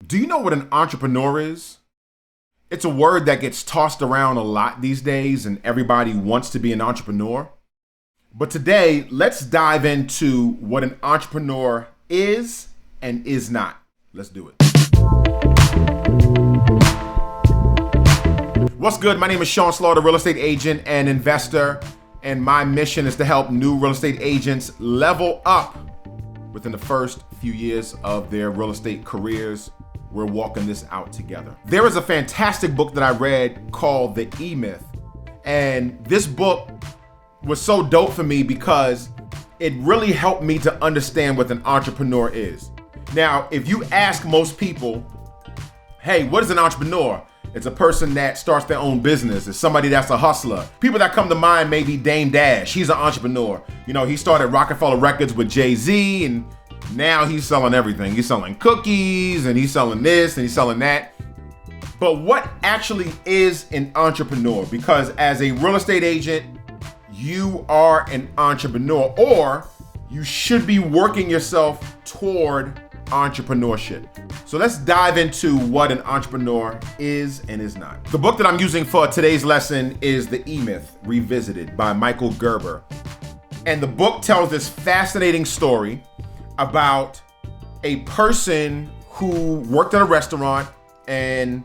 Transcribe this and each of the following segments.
Do you know what an entrepreneur is? It's a word that gets tossed around a lot these days, and everybody wants to be an entrepreneur. But today, let's dive into what an entrepreneur is and is not. Let's do it. What's good? My name is Sean Slaughter, real estate agent and investor, and my mission is to help new real estate agents level up within the first few years of their real estate careers. We're walking this out together. There is a fantastic book that I read called The E-Myth, and this book was so dope for me because it really helped me to understand what an entrepreneur is. Now, if you ask most people, hey, what is an entrepreneur? It's a person that starts their own business. It's somebody that's a hustler. People that come to mind may be Dame Dash. He's an entrepreneur. You know, he started Rockefeller Records with Jay-Z, and now he's selling everything. He's selling cookies, and he's selling this, and he's selling that. But what actually is an entrepreneur? Because as a real estate agent, you are an entrepreneur, or you should be working yourself toward entrepreneurship. So let's dive into what an entrepreneur is and is not. The book that I'm using for today's lesson is The E-Myth Revisited by Michael Gerber. And the book tells this fascinating story about a person who worked at a restaurant and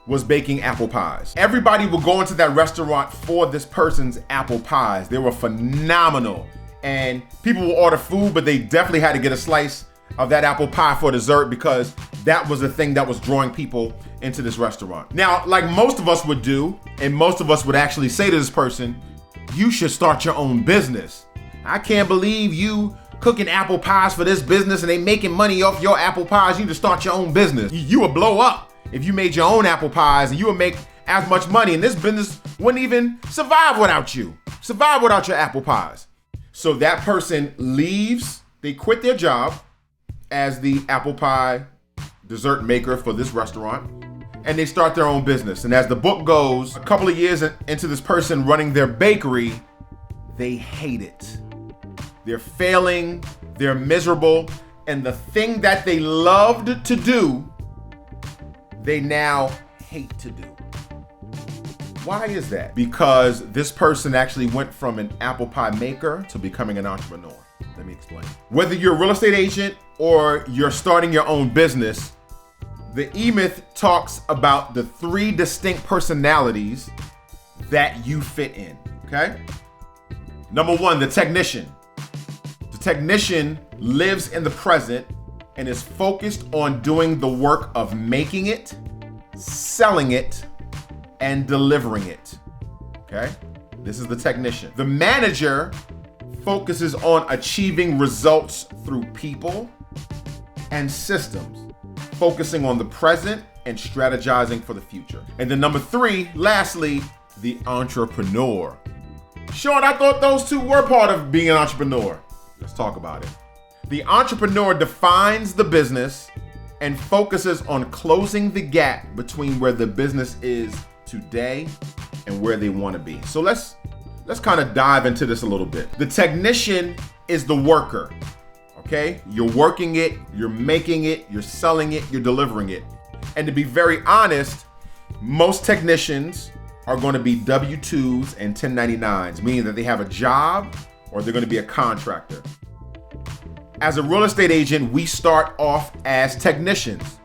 was baking apple pies. Everybody would go into that restaurant for this person's apple pies. They were phenomenal. And people would order food, but they definitely had to get a slice of that apple pie for dessert because that was the thing that was drawing people into this restaurant. Now, like most of us would do, and most of us would actually say to this person, you should start your own business. I can't believe you cooking apple pies for this business and they making money off your apple pies. You need to start your own business. You would blow up if you made your own apple pies, and you would make as much money, and this business wouldn't even survive without you. Survive without your apple pies. So that person leaves, they quit their job as the apple pie dessert maker for this restaurant, and they start their own business. And as the book goes, a couple of years into this person running their bakery, they hate it. They're failing, they're miserable, and the thing that they loved to do, they now hate to do. Why is that? Because this person actually went from an apple pie maker to becoming an entrepreneur. Let me explain. Whether you're a real estate agent or you're starting your own business, the E-Myth talks about the 3 distinct personalities that you fit in, okay? Number 1, the technician. The technician lives in the present and is focused on doing the work of making it, selling it, and delivering it, okay? This is the technician. The manager focuses on achieving results through people and systems, focusing on the present and strategizing for the future. And then number 3, lastly, the entrepreneur. Sean, I thought those 2 were part of being an entrepreneur. Let's talk about it. The entrepreneur defines the business and focuses on closing the gap between where the business is today and where they want to be. So let's kind of dive into this a little bit. The technician is the worker, okay? You're working it, you're making it, you're selling it, you're delivering it. And to be very honest, most technicians are going to be W-2s and 1099s, meaning that they have a job or they're going to be a contractor. As a real estate agent, we start off as technicians.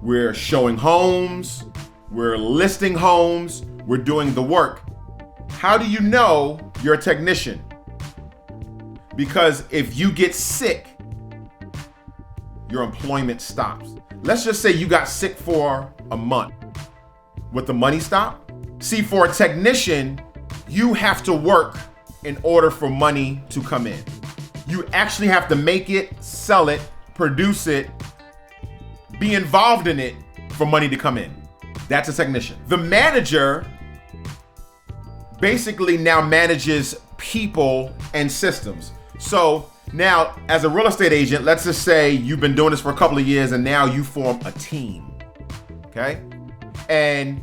We're showing homes, we're listing homes, we're doing the work. How do you know you're a technician? Because if you get sick, your employment stops. Let's just say you got sick for a month. Would the money stop? See, for a technician, you have to work in order for money to come in. You actually have to make it, sell it, produce it, be involved in it for money to come in. That's a technician. The manager basically now manages people and systems. So now, as a real estate agent, let's just say you've been doing this for a couple of years and now you form a team, okay? And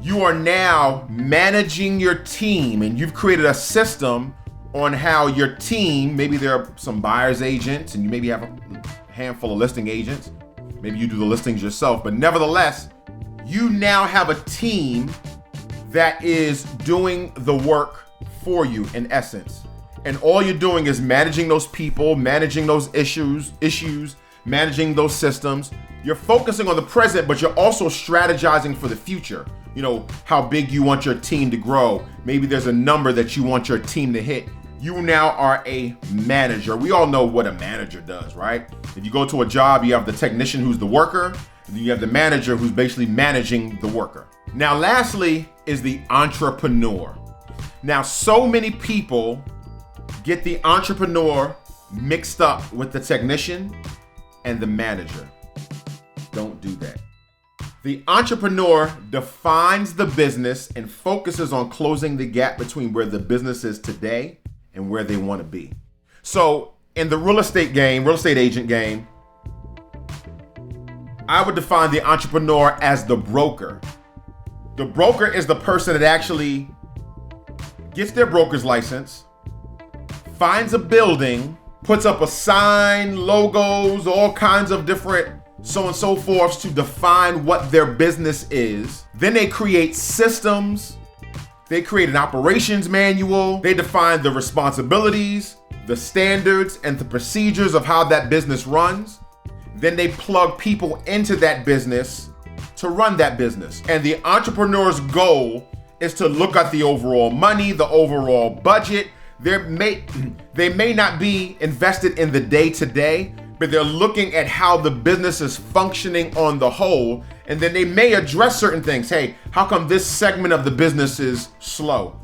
you are now managing your team, and you've created a system on how your team, maybe there are some buyer's agents and you maybe have a handful of listing agents. Maybe you do the listings yourself, but nevertheless, you now have a team that is doing the work for you in essence. And all you're doing is managing those people, managing those issues, managing those systems. You're focusing on the present, but you're also strategizing for the future. You know, how big you want your team to grow. Maybe there's a number that you want your team to hit. You now are a manager. We all know what a manager does, right? If you go to a job, you have the technician who's the worker, and then you have the manager who's basically managing the worker. Now, lastly is the entrepreneur. Now, so many people get the entrepreneur mixed up with the technician and the manager. Don't do that. The entrepreneur defines the business and focuses on closing the gap between where the business is today and where they want to be. So in the real estate agent game, I would define the entrepreneur as the broker. The broker is the person that actually gets their broker's license, finds a building, puts up a sign, logos, all kinds of different so on and so forth to define what their business is. Then they create systems. They create an operations manual. They define the responsibilities, the standards, and the procedures of how that business runs. Then they plug people into that business to run that business. And the entrepreneur's goal is to look at the overall money, the overall budget. They may not be invested in the day-to-day, but they're looking at how the business is functioning on the whole. And then they may address certain things. Hey, how come this segment of the business is slow?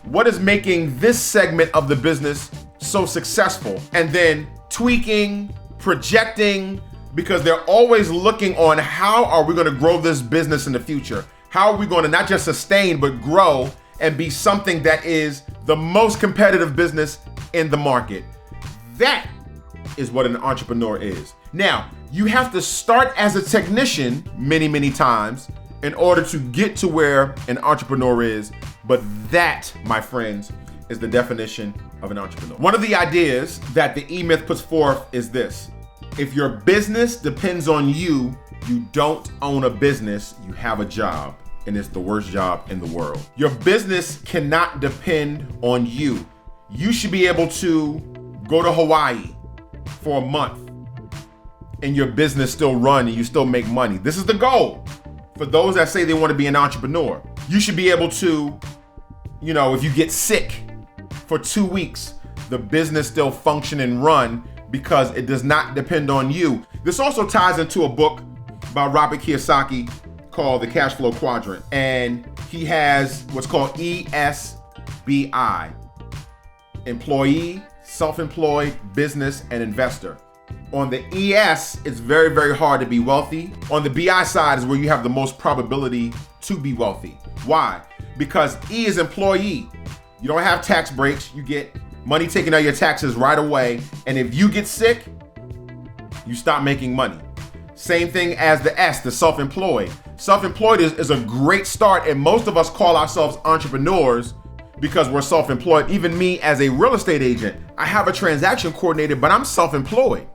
What is making this segment of the business so successful? And then tweaking, projecting, because they're always looking on how are we going to grow this business in the future? How are we going to not just sustain, but grow and be something that is the most competitive business in the market? That is what an entrepreneur is. Now, you have to start as a technician many times in order to get to where an entrepreneur is. But that, my friends, is the definition of an entrepreneur. One of the ideas that the E-Myth puts forth is this: if your business depends on you, you don't own a business, you have a job, and it's the worst job in the world. Your business cannot depend on you. You should be able to go to Hawaii for a month and your business still run and you still make money. This is the goal for those that say they want to be an entrepreneur. You should be able to, if you get sick for 2 weeks, the business still function and run because it does not depend on you. This also ties into a book by Robert Kiyosaki called the Cashflow Quadrant. And he has what's called ESBI: employee, self-employed, business, and investor. On the ES, it's very hard to be wealthy. On the BI side is where you have the most probability to be wealthy. Why? Because E is employee. You don't have tax breaks. You get money taken out of your taxes right away. And if you get sick, you stop making money. Same thing as the S, the self-employed. Self-employed is a great start, and most of us call ourselves entrepreneurs because we're self-employed. Even me as a real estate agent, I have a transaction coordinator, but I'm self-employed.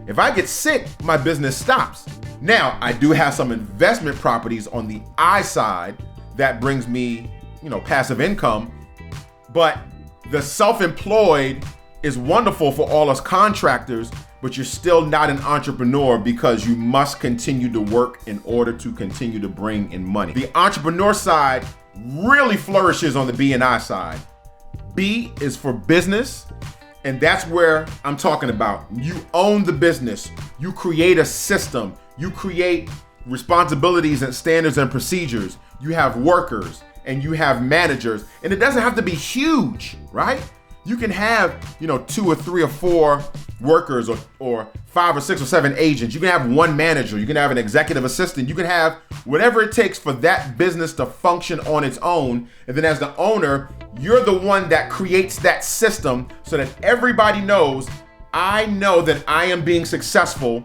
If I get sick, my business stops. Now, I do have some investment properties on the I side that brings me, passive income, but the self-employed is wonderful for all us contractors, but you're still not an entrepreneur because you must continue to work in order to continue to bring in money. The entrepreneur side really flourishes on the B and I side. B is for business, and that's where I'm talking about. You own the business. You create a system. You create responsibilities and standards and procedures. You have workers and you have managers, and it doesn't have to be huge, right? You can have, 2 or 3 or 4 workers or 5 or 6 or 7 agents. You can have one manager. You can have an executive assistant. You can have whatever it takes for that business to function on its own. And then as the owner, you're the one that creates that system so that everybody knows, I know that I am being successful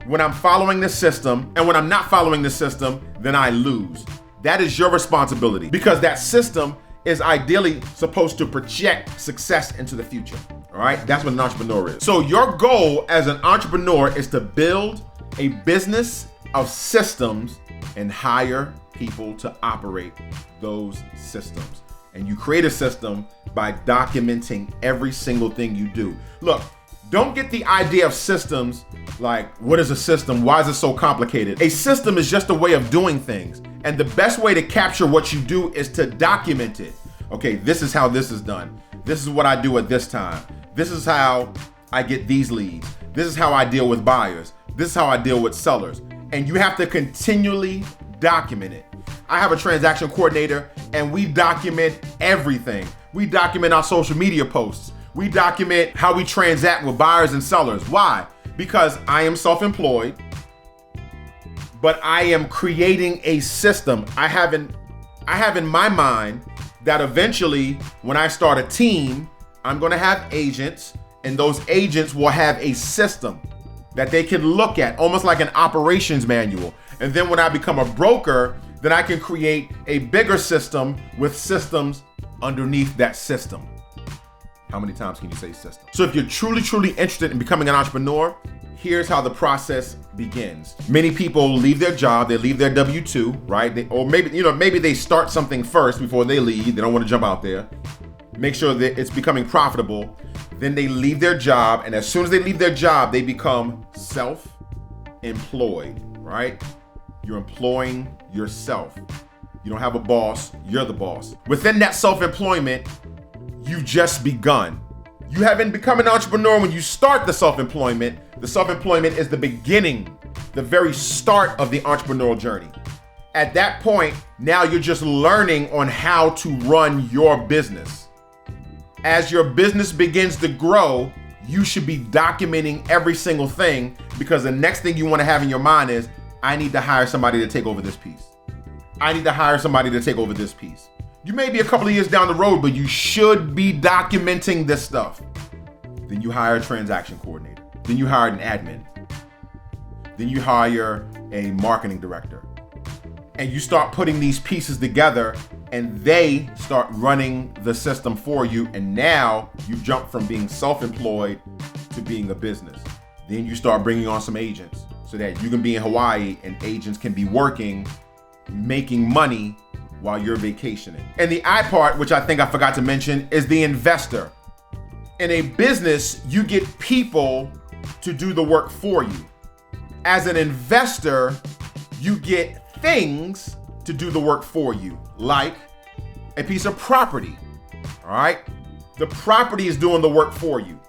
when I'm following this system. And when I'm not following the system, then I lose. That is your responsibility because that system is ideally supposed to project success into the future. All right, that's what an entrepreneur is. So your goal as an entrepreneur is to build a business of systems and hire people to operate those systems. And you create a system by documenting every single thing you do. Look, don't get the idea of systems like, what is a system? Why is it so complicated? A system is just a way of doing things. And the best way to capture what you do is to document it. Okay, this is how this is done. This is what I do at this time. This is how I get these leads. This is how I deal with buyers. This is how I deal with sellers. And you have to continually document it. I have a transaction coordinator and we document everything. We document our social media posts. We document how we transact with buyers and sellers. Why? Because I am self-employed, but I am creating a system. I have in my mind that eventually when I start a team, I'm gonna have agents, and those agents will have a system that they can look at, almost like an operations manual. And then when I become a broker, then I can create a bigger system with systems underneath that system. How many times can you say system? So if you're truly interested in becoming an entrepreneur, here's how the process begins. Many people leave their job, they leave their W-2, right? Or maybe they start something first before they leave. They don't want to jump out there. Make sure that it's becoming profitable. Then they leave their job, and as soon as they leave their job, they become self-employed, right? You're employing yourself. You don't have a boss, you're the boss. Within that self-employment, you've just begun. You haven't become an entrepreneur when you start the self-employment. The self-employment is the beginning, the very start of the entrepreneurial journey. At that point, now you're just learning on how to run your business. As your business begins to grow, you should be documenting every single thing, because the next thing you want to have in your mind is, I need to hire somebody to take over this piece. I need to hire somebody to take over this piece. You may be a couple of years down the road, but you should be documenting this stuff. Then you hire a transaction coordinator. Then you hire an admin. Then you hire a marketing director. And you start putting these pieces together, and they start running the system for you. And now you jump from being self-employed to being a business. Then you start bringing on some agents so that you can be in Hawaii and agents can be working, making money while you're vacationing. And the I part, which I think I forgot to mention, is the investor. In a business, you get people to do the work for you. As an investor, you get things to do the work for you, like a piece of property, all right? The property is doing the work for you.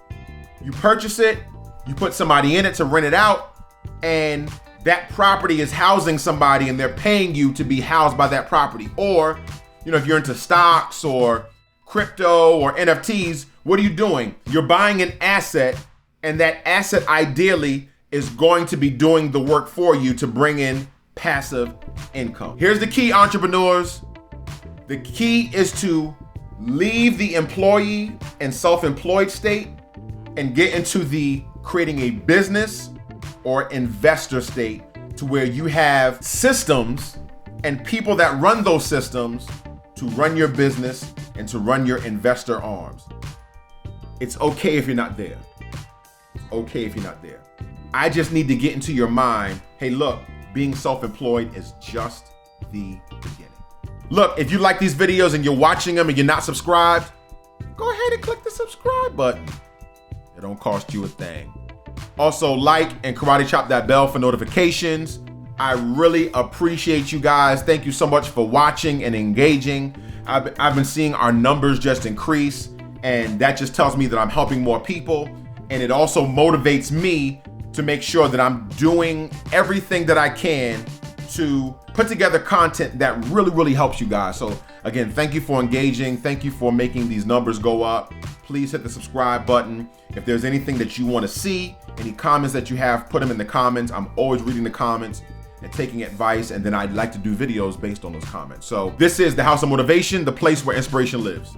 You purchase it, you put somebody in it to rent it out, and that property is housing somebody and they're paying you to be housed by that property. Or, if you're into stocks or crypto or NFTs, what are you doing? You're buying an asset, and that asset ideally is going to be doing the work for you to bring in passive income. Here's the key, entrepreneurs. The key is to leave the employee and self-employed state and get into the creating a business or investor state, to where you have systems and people that run those systems to run your business and to run your investor arms. It's okay if you're not there. Okay if you're not there. I just need to get into your mind, hey, look, being self-employed is just the beginning. Look, if you like these videos and you're watching them and you're not subscribed, go ahead and click the subscribe button. It don't cost you a thing. Also, like and karate chop that bell for notifications. I really appreciate you guys. Thank you so much for watching and engaging. I've been seeing our numbers just increase, and that just tells me that I'm helping more people. And it also motivates me to make sure that I'm doing everything that I can to put together content that really helps you guys. So again, thank you for engaging. Thank you for making these numbers go up. Please hit the subscribe button. If there's anything that you want to see, any comments that you have, put them in the comments. I'm always reading the comments and taking advice, and then I'd like to do videos based on those comments. So this is the House of Motivation, the place where inspiration lives.